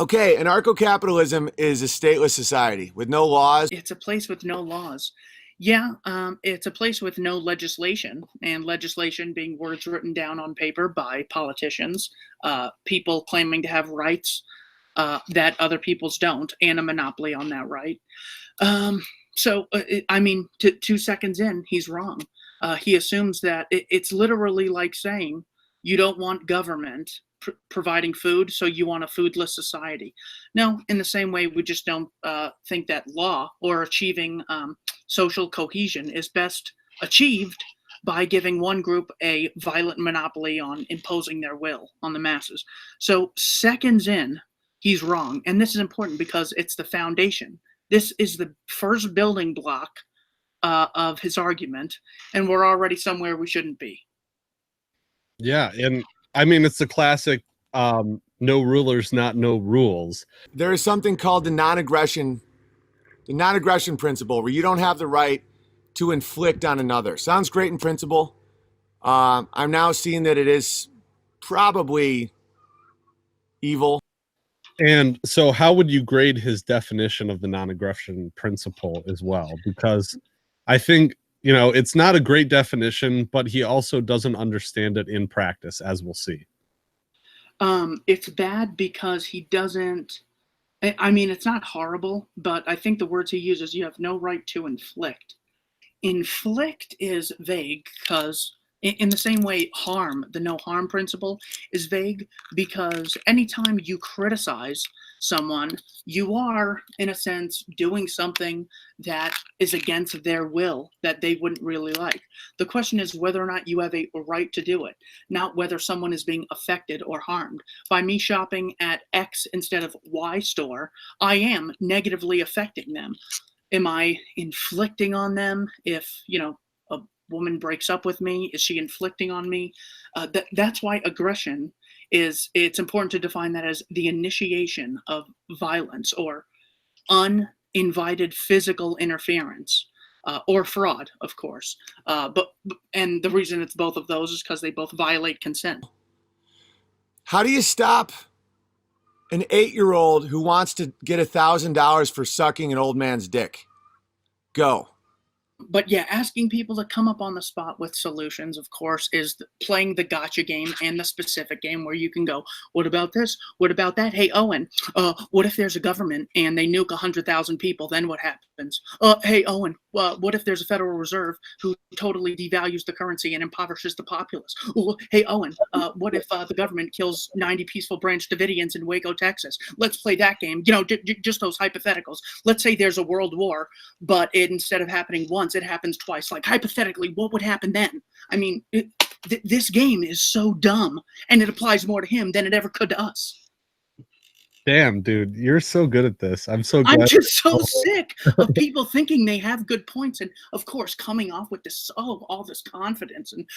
Okay, anarcho-capitalism is a stateless society with no laws. It's a place with no laws. Yeah, it's a place with no legislation, and legislation being words written down on paper by politicians, people claiming to have rights that other people's don't, and a monopoly on that right. Um, I mean, 2 seconds in, he's wrong. He assumes that it's literally like saying you don't want government providing food, so you want a foodless society. No, in the same way, we just don't think that law or achieving social cohesion is best achieved by giving one group a violent monopoly on imposing their will on the masses. So, seconds in, he's wrong. And this is important because it's the foundation. This is the first building block of his argument, and we're already somewhere we shouldn't be. Yeah, and I mean, it's the classic no rulers, not no rules. There is something called the non-aggression principle, where you don't have the right to inflict on another. Sounds great in principle. I'm now seeing that it is probably evil. And so how would you grade his definition of the non-aggression principle as well? Because I think, you know, it's not a great definition, but he also doesn't understand it in practice, as we'll see. It's bad because he doesn't. I mean, it's not horrible, but I think the words he uses, you have no right to inflict. Inflict is vague because, in the same way, harm, the no harm principle, is vague because anytime you criticize someone, you are, in a sense, doing something that is against their will that they wouldn't really like. The question is whether or not you have a right to do it, not whether someone is being affected or harmed. By me shopping at X instead of Y store, I am negatively affecting them. Am I inflicting on them if, you know, a woman breaks up with me? Is she inflicting on me? That's why aggression it's important to define that as the initiation of violence or uninvited physical interference or fraud, of course. And the reason it's both of those is because they both violate consent. How do you stop an 8-year-old who wants to get $1,000 for sucking an old man's dick? Go. But yeah, asking people to come up on the spot with solutions, of course, is playing the gotcha game and the specific game where you can go, what about this? What about that? Hey, Owen, what if there's a government and they nuke 100,000 people? Then what happens? Hey, Owen, what if there's a Federal Reserve who totally devalues the currency and impoverishes the populace? Hey, Owen, what if the government kills 90 peaceful Branch Davidians in Waco, Texas? Let's play that game. You know, just those hypotheticals. Let's say there's a world war, but instead of happening once, it happens twice. Like, hypothetically, what would happen then? I mean, this game is so dumb, and it applies more to him than it ever could to us. Damn, dude, you're so good at this. I'm so glad. I'm just so sick of people thinking they have good points, and of course, coming off with this all this confidence, and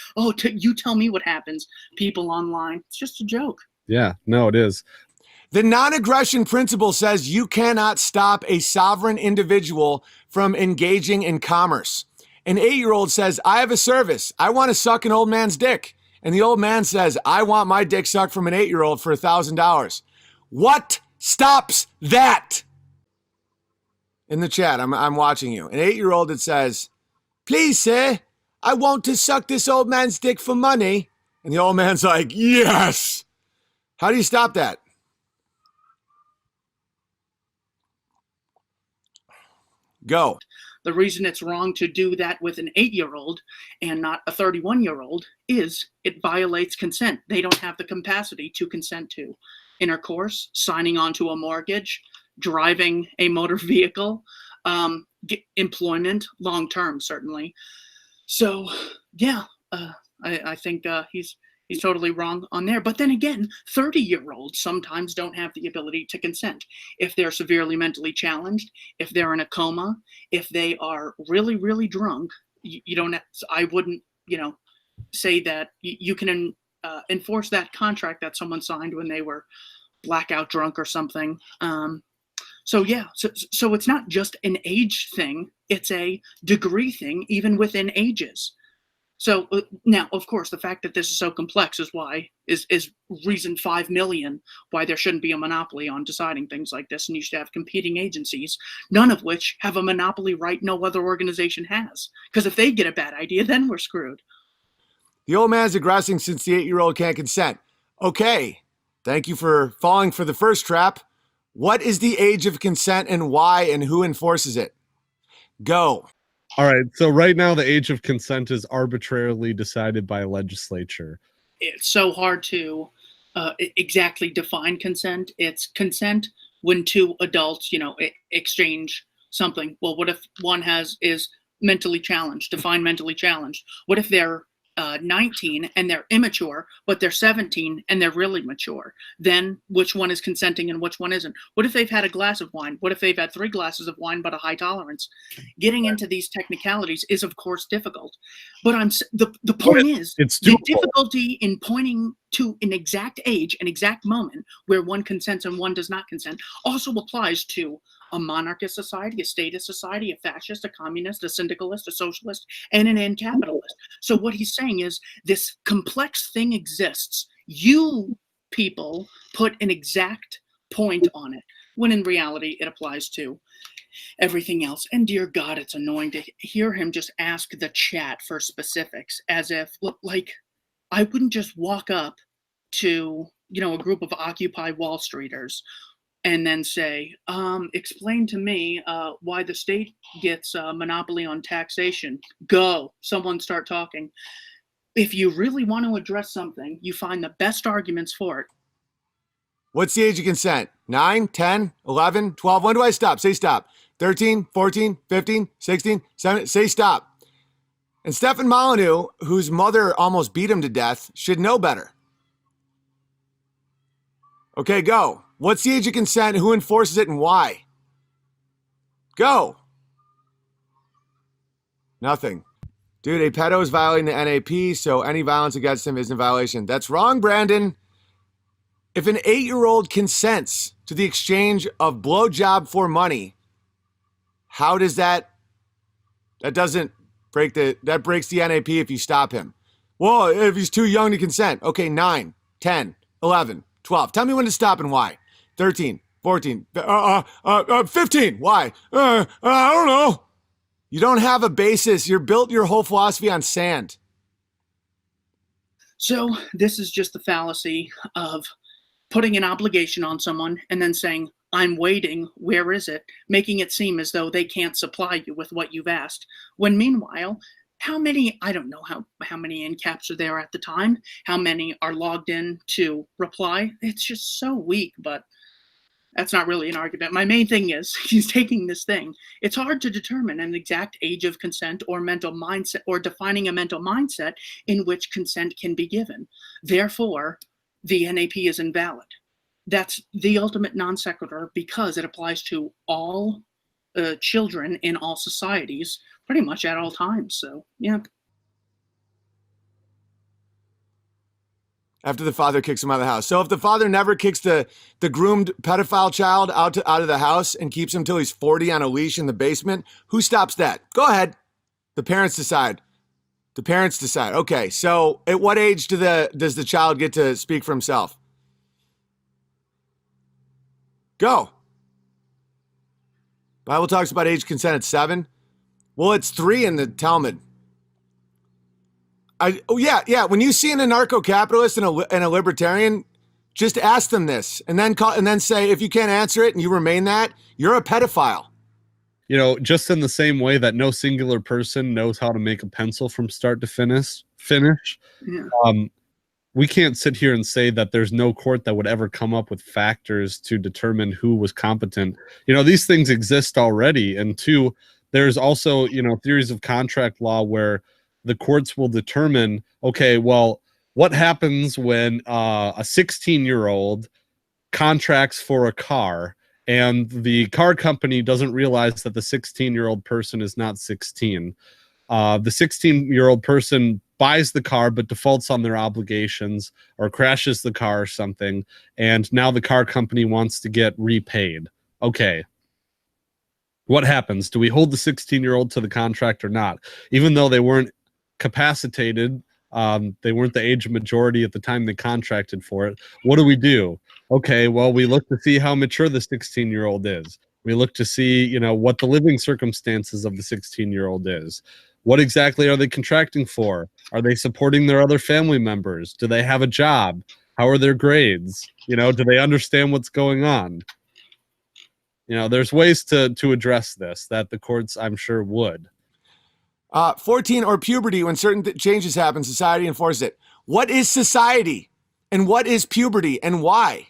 you tell me what happens. People online, it's just a joke. Yeah, no, it is. The non-aggression principle says you cannot stop a sovereign individual from engaging in commerce. An 8-year-old says, I have a service. I want to suck an old man's dick. And the old man says, I want my dick sucked from an 8-year-old for $1,000. What stops that? In the chat, I'm watching you. An 8-year-old that says, please, sir, I want to suck this old man's dick for money. And the old man's like, yes. How do you stop that? Go. The reason it's wrong to do that with an 8-year-old and not a 31-year-old is it violates consent. They don't have the capacity to consent to intercourse, signing onto a mortgage, driving a motor vehicle, employment, long-term, certainly. So, yeah, I think he's totally wrong on there. But then again, 30-year-olds sometimes don't have the ability to consent. If they're severely mentally challenged, if they're in a coma, if they are really, really drunk, you don't have, I wouldn't, say that you can enforce that contract that someone signed when they were blackout drunk or something. So it's not just an age thing, it's a degree thing, even within ages. So now, of course, the fact that this is so complex is reason 5 million why there shouldn't be a monopoly on deciding things like this, and you should have competing agencies, none of which have a monopoly right no other organization has. Because if they get a bad idea, then we're screwed. The old man's aggressing since the 8-year-old can't consent. Okay, thank you for falling for the first trap. What is the age of consent and why, and who enforces it? Go. All right. So right now, the age of consent is arbitrarily decided by a legislature. It's so hard to exactly define consent. It's consent when two adults, exchange something. Well, what if one is mentally challenged? Define mentally challenged. What if they're 19 and they're immature, but they're 17 and they're really mature? Then which one is consenting and which one isn't? What if they've had a glass of wine? What if they've had 3 glasses of wine but a high tolerance? Getting into these technicalities is, of course, difficult. But the point is, it's the doable. difficulty in pointing to an exact age, an exact moment where one consents and one does not consent also applies to a monarchist society, a statist society, a fascist, a communist, a syndicalist, a socialist, and an anarcho-capitalist. So what he's saying is this complex thing exists. You people put an exact point on it, when in reality it applies to everything else. And dear God, it's annoying to hear him just ask the chat for specifics, as if, like, I wouldn't just walk up to, a group of Occupy Wall Streeters and then say, explain to me why the state gets a monopoly on taxation. Go. Someone start talking. If you really want to address something, you find the best arguments for it. What's the age of consent? 9, 10, 11, 12. When do I stop? Say stop. 13, 14, 15, 16, 17. Say stop. And Stefan Molyneux, whose mother almost beat him to death, should know better. Okay, go. What's the age of consent? Who enforces it and why? Go. Nothing. Dude, a pedo is violating the NAP, so any violence against him is in violation. That's wrong, Brandon. If an 8-year-old consents to the exchange of blowjob for money, how does that doesn't break that breaks the NAP if you stop him. Well, if he's too young to consent. Okay, 9, 10, 11, 12. Tell me when to stop and why. 13, 14, 15. Why? I don't know. You don't have a basis. You're built your whole philosophy on sand. So this is just the fallacy of putting an obligation on someone and then saying, I'm waiting, where is it? Making it seem as though they can't supply you with what you've asked. When meanwhile, I don't know how many NCAPs are there at the time, how many are logged in to reply. It's just so weak, but that's not really an argument. My main thing is he's taking this thing. It's hard to determine an exact age of consent or mental mindset, or defining a mental mindset in which consent can be given. Therefore, the NAP is invalid. That's the ultimate non sequitur because it applies to all children in all societies pretty much at all times. So, yeah. After the father kicks him out of the house. So if the father never kicks the groomed pedophile child out of the house and keeps him till he's 40 on a leash in the basement, who stops that? Go ahead. The parents decide. The parents decide. Okay, so at what age does the child get to speak for himself? Go. Bible talks about age consent at 7. Well, it's 3 in the Talmud. Yeah. When you see an anarcho-capitalist and a libertarian, just ask them this, and then say, if you can't answer it and you remain that, you're a pedophile. Just in the same way that no singular person knows how to make a pencil from start to finish. Yeah. We can't sit here and say that there's no court that would ever come up with factors to determine who was competent. These things exist already. And 2, there's also, theories of contract law where the courts will determine, okay, well, what happens when a 16-year-old contracts for a car and the car company doesn't realize that the 16-year-old person is not 16. The 16-year-old person buys the car but defaults on their obligations or crashes the car or something, and now the car company wants to get repaid. Okay. What happens? Do we hold the 16-year-old to the contract or not? Even though they weren't capacitated. They weren't the age of majority at the time they contracted for it. What do? Okay, well, we look to see how mature the 16-year-old is. We look to see, what the living circumstances of the 16-year-old is. What exactly are they contracting for? Are they supporting their other family members? Do they have a job? How are their grades? Do they understand what's going on? There's ways to address this that the courts, I'm sure, would. 14, or puberty, when certain changes happen, society enforces it. What is society? And what is puberty and why?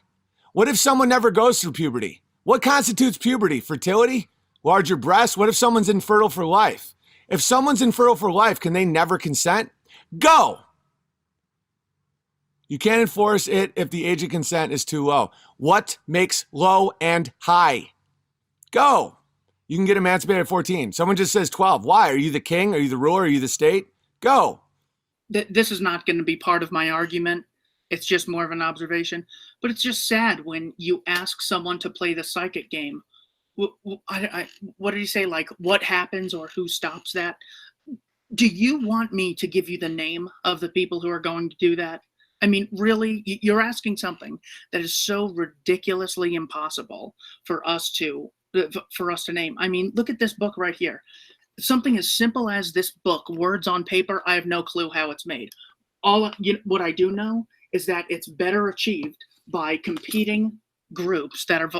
What if someone never goes through puberty? What constitutes puberty? Fertility? Larger breasts? What if someone's infertile for life? If someone's infertile for life, can they never consent? Go! You can't enforce it if the age of consent is too low. What makes low and high? Go! You can get emancipated at 14. Someone just says 12. Why? Are you the king? Are you the ruler? Are you the state? Go! This is not going to be part of my argument. It's just more of an observation. But it's just sad when you ask someone to play the psychic game. What did he say? Like, what happens or who stops that? Do you want me to give you the name of the people who are going to do that? I mean, really, you're asking something that is so ridiculously impossible for us to name. I mean, look at this book right here. Something as simple as this book, words on paper, I have no clue how it's made. What I do know is that it's better achieved by competing groups that are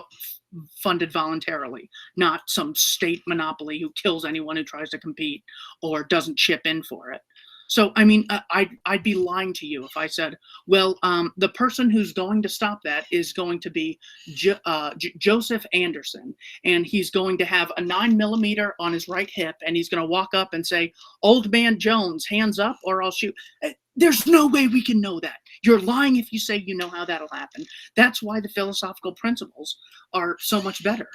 funded voluntarily, not some state monopoly who kills anyone who tries to compete or doesn't chip in for it. So, I mean, I'd be lying to you if I said, well, the person who's going to stop that is going to be Joseph Anderson, and he's going to have a 9mm on his right hip, and he's going to walk up and say, "Old man Jones, hands up, or I'll shoot." There's no way we can know that. You're lying if you say you know how that'll happen. That's why the philosophical principles are so much better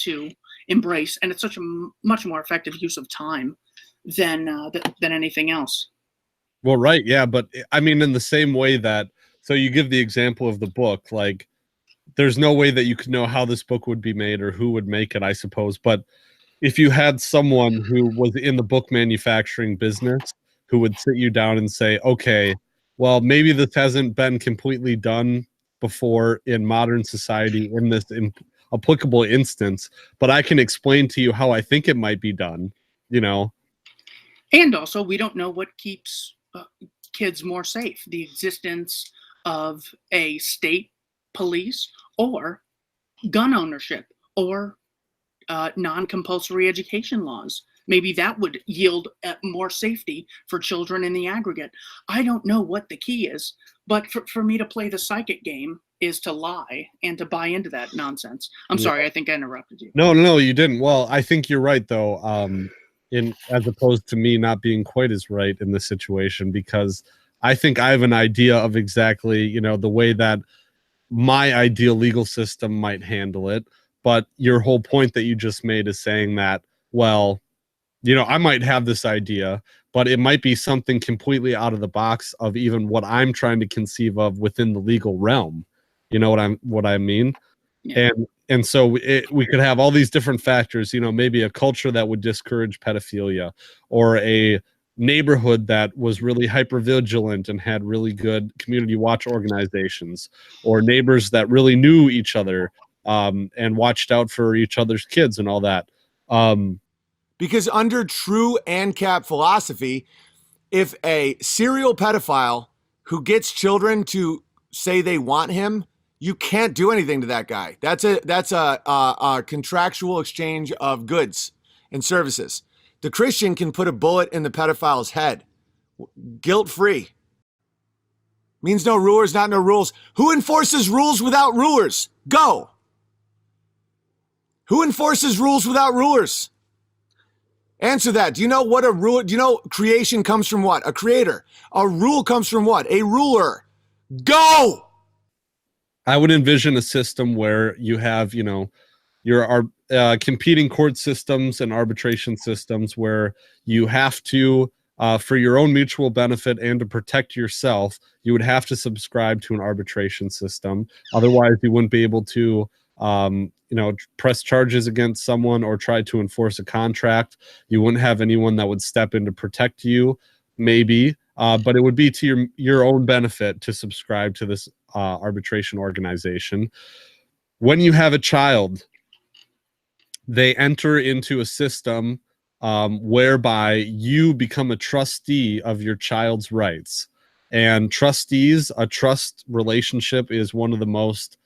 to embrace, and it's such a much more effective use of time than anything else. Well, right, yeah, but I mean, in the same way that, so you give the example of the book, like, there's no way that you could know how this book would be made or who would make it, I suppose. But if you had someone who was in the book manufacturing business who would sit you down and say, okay, well, maybe this hasn't been completely done before in modern society in this applicable instance, but I can explain to you how I think it might be done, And also, we don't know what keeps kids more safe. The existence of a state police or gun ownership or non-compulsory education laws. Maybe that would yield more safety for children in the aggregate. I don't know what the key is, but for me to play the psychic game is to lie and to buy into that nonsense. I'm sorry, I think I interrupted you. No, you didn't. Well, I think you're right, though, as opposed to me not being quite as right in this situation, because I think I have an idea of exactly, the way that my ideal legal system might handle it. But your whole point that you just made is saying that, well, I might have this idea, but it might be something completely out of the box of even what I'm trying to conceive of within the legal realm. You know what I mean? Yeah. And so we could have all these different factors, maybe a culture that would discourage pedophilia, or a neighborhood that was really hypervigilant and had really good community watch organizations, or neighbors that really knew each other and watched out for each other's kids and all that. Because under true ANCAP philosophy, if a serial pedophile who gets children to say they want him, you can't do anything to that guy. That's a contractual exchange of goods and services. The Christian can put a bullet in the pedophile's head, guilt-free. Means no rulers, not no rules. Who enforces rules without rulers? Go. Who enforces rules without rulers? Answer that. Do you know what a rule? Do you know creation comes from what? A creator. A rule comes from what? A ruler. Go. I would envision a system where you have, your competing court systems and arbitration systems where you have to, for your own mutual benefit and to protect yourself, you would have to subscribe to an arbitration system. Otherwise, you wouldn't be able to, press charges against someone or try to enforce a contract. You wouldn't have anyone that would step in to protect you. maybe, but it would be to your own benefit to subscribe to this arbitration organization. When you have a child, they enter into a system whereby you become a trustee of your child's rights. And trustees, a trust relationship is one of the most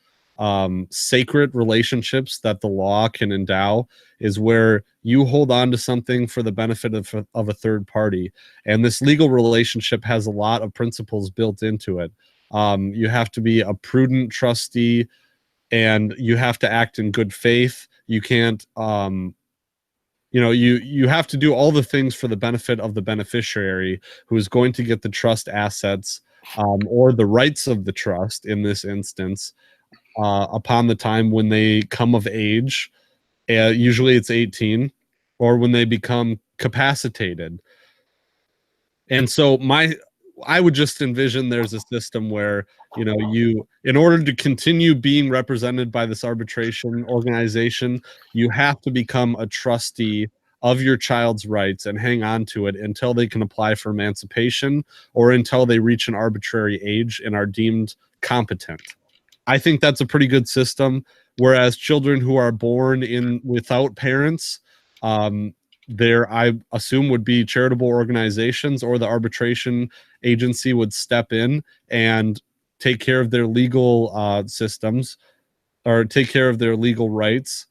sacred relationships that the law can endow, is where you hold on to something for the benefit of a third party. And this legal relationship has a lot of principles built into it. You have to be a prudent trustee, and you have to act in good faith. You can't, you have to do all the things for the benefit of the beneficiary, who is going to get the trust assets, or the rights of the trust in this instance, upon the time when they come of age. Usually it's 18, or when they become capacitated. And so I would just envision there's a system where, you, in order to continue being represented by this arbitration organization, you have to become a trustee of your child's rights and hang on to it until they can apply for emancipation, or until they reach an arbitrary age and are deemed competent. I think that's a pretty good system. Whereas children who are born without parents, there, I assume, would be charitable organizations, or the arbitration agency would step in and take care of their legal systems, or take care of their legal rights.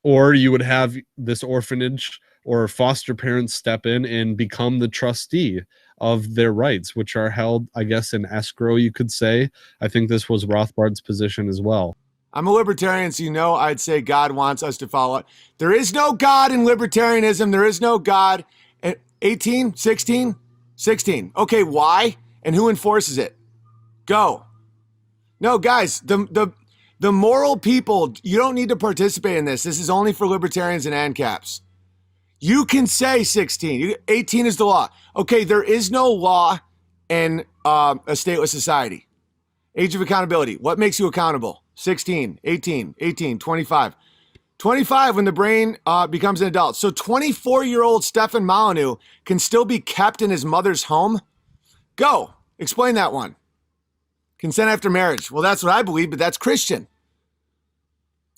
Or you would have this orphanage or foster parents step in and become the trustee of their rights, which are held, I guess, in escrow, you could say. I think this was Rothbard's position as well. I'm a libertarian, so I'd say God wants us to follow it. There is no God in libertarianism. There is no God. 18, 16, 16. Okay, why? And who enforces it? Go. No, guys, the moral people, you don't need to participate in this. This is only for libertarians and ANCAPs. You can say 16. 18 is the law. Okay, there is no law in a stateless society. Age of accountability. What makes you accountable? 16, 18, 18, 25. 25 when the brain becomes an adult. So 24-year-old Stefan Molyneux can still be kept in his mother's home? Go. Explain that one. Consent after marriage. Well, that's what I believe, but that's Christian.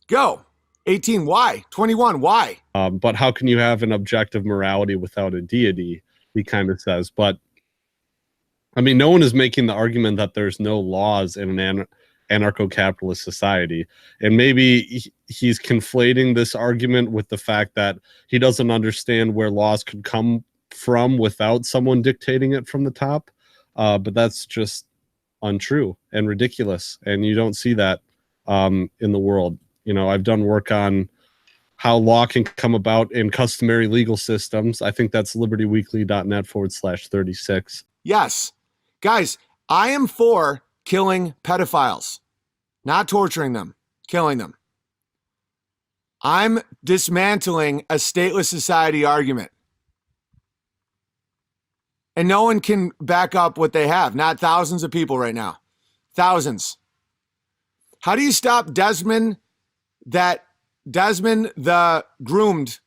Go. 18, why? 21, why? But how can you have an objective morality without a deity, he kind of says. But, I mean, no one is making the argument that there's no laws in an anarcho-capitalist society. And maybe he's conflating this argument with the fact that he doesn't understand where laws could come from without someone dictating it from the top. But that's just untrue and ridiculous. And you don't see that in the world. I've done work on how law can come about in customary legal systems. I think that's libertyweekly.net/36. Yes. Guys, I am for killing pedophiles, not torturing them, killing them. I'm dismantling a stateless society argument. And no one can back up what they have. Not thousands of people right now. Thousands. How do you stop Desmond the groomed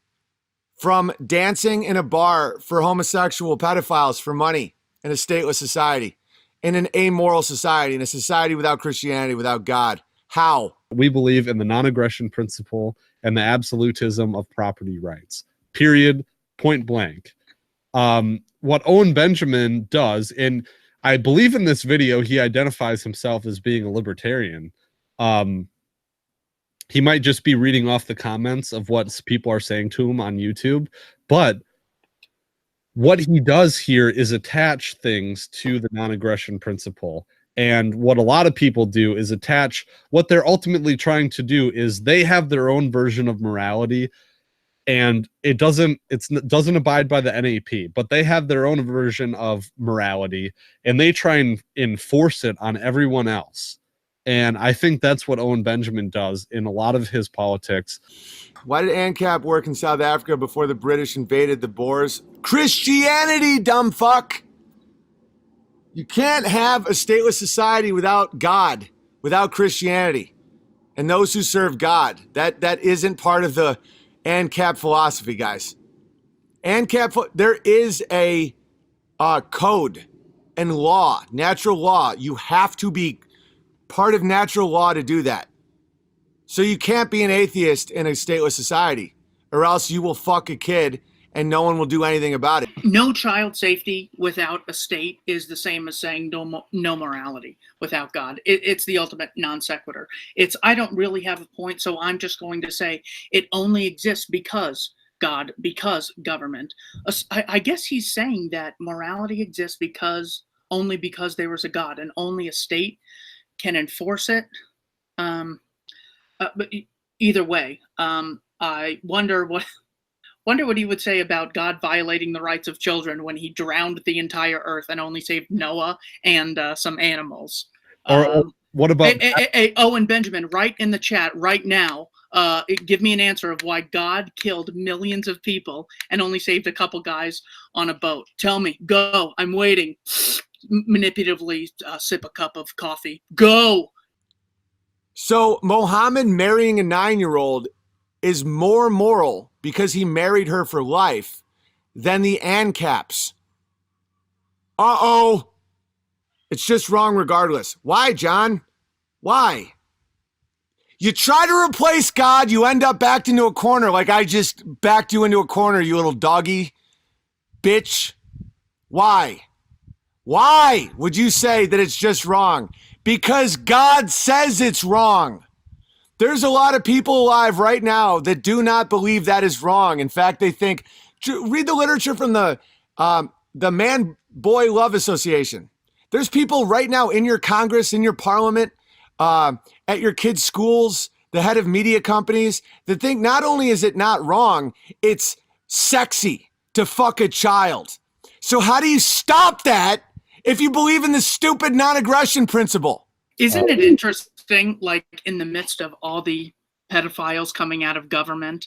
from dancing in a bar for homosexual pedophiles for money in a stateless society, in an amoral society, in a society without Christianity, without God? How? We believe in the non-aggression principle and the absolutism of property rights. Period. Point blank. What Owen Benjamin does, and I believe in this video, he identifies himself as being a libertarian. He might just be reading off the comments of what people are saying to him on YouTube, but what he does here is attach things to the non-aggression principle. And what a lot of people do is attach what they're ultimately trying to do is they have their own version of morality, and it doesn't abide by the NAP, but they have their own version of morality, and they try and enforce it on everyone else. And I think that's what Owen Benjamin does in a lot of his politics. Why did ANCAP work in South Africa before the British invaded the Boers? Christianity, dumb fuck! You can't have a stateless society without God, without Christianity, and those who serve God. That isn't part of the ANCAP philosophy, guys. ANCAP, there is a code and law, natural law. You have to be part of natural law to do that. So you can't be an atheist in a stateless society, or else you will fuck a kid and no one will do anything about it. No child safety without a state is the same as saying no morality without God. It's the ultimate non sequitur. It's, I don't really have a point, so I'm just going to say it only exists because God, because government. I guess he's saying that morality exists only because there was a God, and only a state can enforce it. But either way, I wonder what he would say about God violating the rights of children when he drowned the entire earth and only saved Noah and some animals. Or what about Owen Benjamin, right in the chat right now, give me an answer of why God killed millions of people and only saved a couple guys on a boat. Tell me. Go. I'm waiting. Manipulatively sip a cup of coffee. Go. So Mohammed marrying a 9-year-old is more moral because he married her for life than the ANCAPs. Uh-oh. It's just wrong regardless. Why, John? Why? You try to replace God, you end up backed into a corner like I just backed you into a corner, you little doggy bitch. Why? Why would you say that it's just wrong? Because God says it's wrong. There's a lot of people alive right now that do not believe that is wrong. In fact, they think, read the literature from the Man-Boy Love Association. There's people right now in your Congress, in your parliament, at your kids' schools, the head of media companies, that think not only is it not wrong, it's sexy to fuck a child. So how do you stop that if you believe in the stupid non-aggression principle? Isn't it interesting, like in the midst of all the pedophiles coming out of government,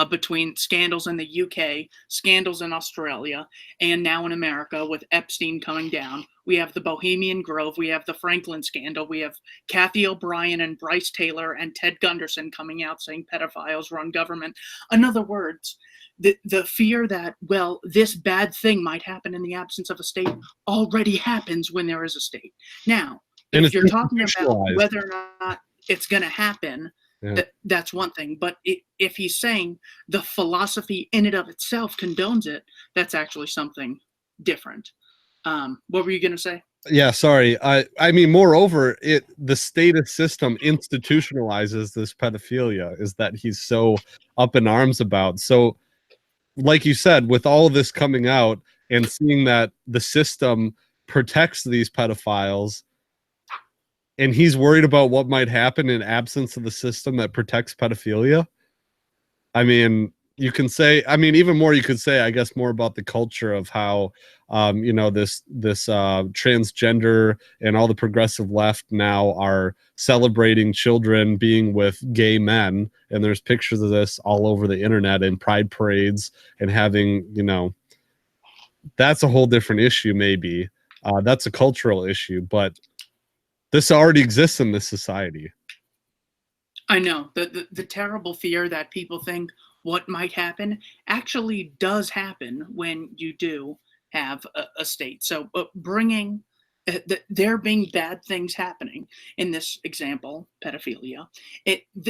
between scandals in the UK, scandals in Australia, and now in America with Epstein coming down, we have the Bohemian Grove, we have the Franklin scandal, we have Kathy O'Brien and Bryce Taylor and Ted Gunderson coming out saying pedophiles run government. In other words, the fear that, well, this bad thing might happen in the absence of a state already happens when there is a state. Now, And if you're talking about whether or not it's going to happen, yeah, that's one thing. But if he's saying the philosophy in and of itself condones it, that's actually something different. What were you going to say? yeah, sorry. I mean, moreover, the status system institutionalizes this pedophilia, is that he's so up in arms about. So, like you said, with all of this coming out and seeing that the system protects these pedophiles, and he's worried about what might happen in absence of the system that protects pedophilia. I mean, you can say, I mean, even more, you could say, I guess, more about the culture of how, this transgender and all the progressive left now are celebrating children being with gay men. And there's pictures of this all over the internet in pride parades and having, that's a whole different issue, maybe. That's a cultural issue, but this already exists in this society. I know the terrible fear that people think what might happen actually does happen when you do have a state. So bringing there being bad things happening in this example, pedophilia,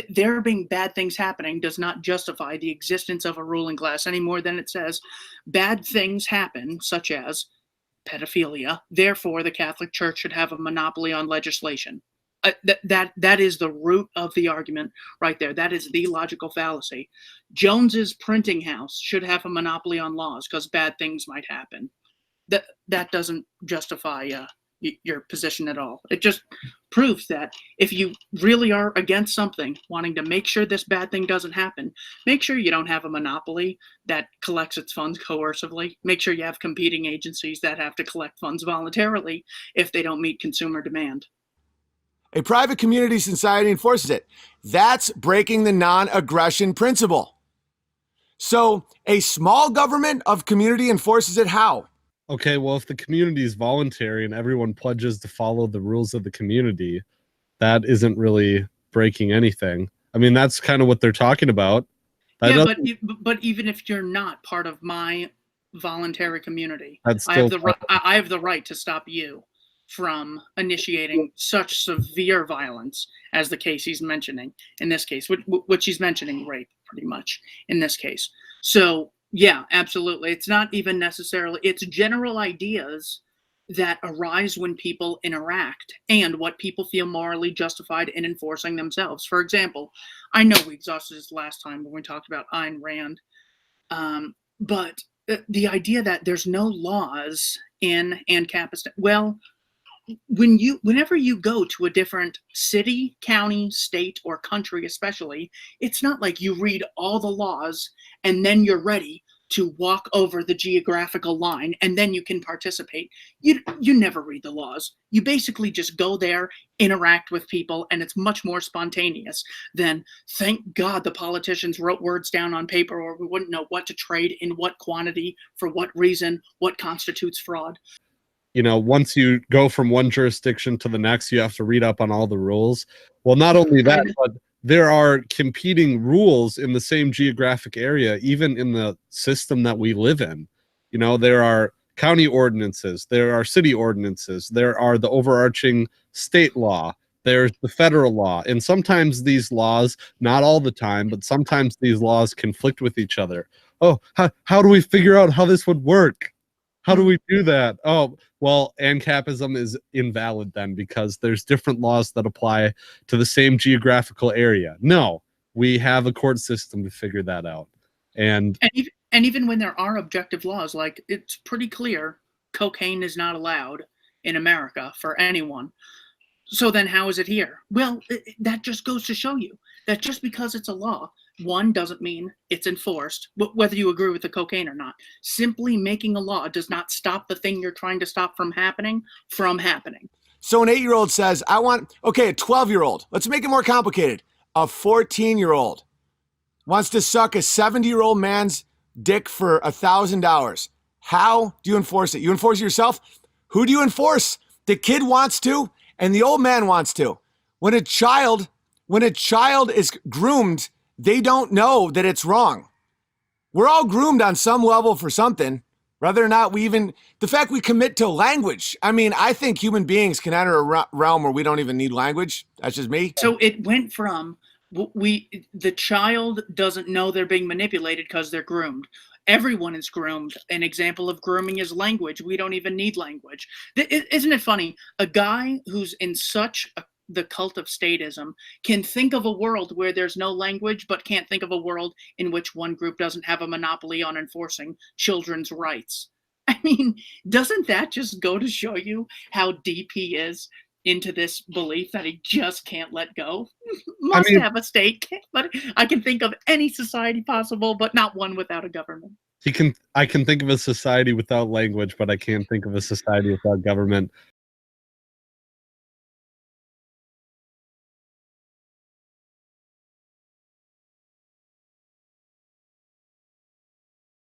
there being bad things happening does not justify the existence of a ruling class any more than it says bad things happen, such as pedophilia. Therefore, the Catholic Church should have a monopoly on legislation. That is the root of the argument right there. That is the logical fallacy. Jones's printing house should have a monopoly on laws because bad things might happen. That doesn't justify your position at all. It just proves that if you really are against something, wanting to make sure this bad thing doesn't happen, make sure you don't have a monopoly that collects its funds coercively. Make sure you have competing agencies that have to collect funds voluntarily if they don't meet consumer demand. A private community society enforces it. That's breaking the non-aggression principle. So a small government of community enforces it how? Okay, well, if the community is voluntary and everyone pledges to follow the rules of the community, that isn't really breaking anything. I mean, that's kind of what they're talking about. Yeah, but even if you're not part of my voluntary community. That's I have still the right. I have the right to stop you from initiating such severe violence as the case he's mentioning in this case, which he's mentioning rape pretty much in this case. So yeah, absolutely. It's not even necessarily, it's general ideas that arise when people interact and what people feel morally justified in enforcing themselves. For example, I know we exhausted this last time when we talked about Ayn Rand, but the idea that there's no laws in Anarcho-Capitalism, well, whenever you go to a different city, county, state, or country especially, it's not like you read all the laws and then you're ready to walk over the geographical line and then you can participate. You never read the laws. You basically just go there, interact with people, and it's much more spontaneous than, thank God the politicians wrote words down on paper or we wouldn't know what to trade in what quantity, for what reason, what constitutes fraud. You know, once you go from one jurisdiction to the next, you have to read up on all the rules. Well, not only that, but there are competing rules in the same geographic area, even in the system that we live in. You know, there are county ordinances, there are city ordinances, there are the overarching state law, there's the federal law. And sometimes these laws, not all the time, but sometimes these laws conflict with each other. Oh, how do we figure out how this would work? How do we do that? Oh, well, Anarcho-Capitalism is invalid then because there's different laws that apply to the same geographical area. No, we have a court system to figure that out. And even when there are objective laws, like it's pretty clear cocaine is not allowed in America for anyone. So then how is it here? Well, that just goes to show you that just because it's a law, one, doesn't mean it's enforced, whether you agree with the cocaine or not. Simply making a law does not stop the thing you're trying to stop from happening. So an 8-year-old says, a 12-year-old, let's make it more complicated. A 14-year-old wants to suck a 70-year-old man's dick for $1,000. How do you enforce it? You enforce it yourself? Who do you enforce? The kid wants to, and the old man wants to. When a child is groomed, they don't know that it's wrong. We're all groomed on some level for something, whether or not the fact we commit to language. I mean, I think human beings can enter a realm where we don't even need language. That's just me. So it went from, the child doesn't know they're being manipulated because they're groomed. Everyone is groomed. An example of grooming is language. We don't even need language. Isn't it funny? A guy who's in the cult of statism can think of a world where there's no language, but can't think of a world in which one group doesn't have a monopoly on enforcing children's rights. I mean, doesn't that just go to show you how deep he is into this belief that he just can't let go? Must have a state, but I can think of any society possible, but not one without a government. I can think of a society without language, but I can't think of a society without government.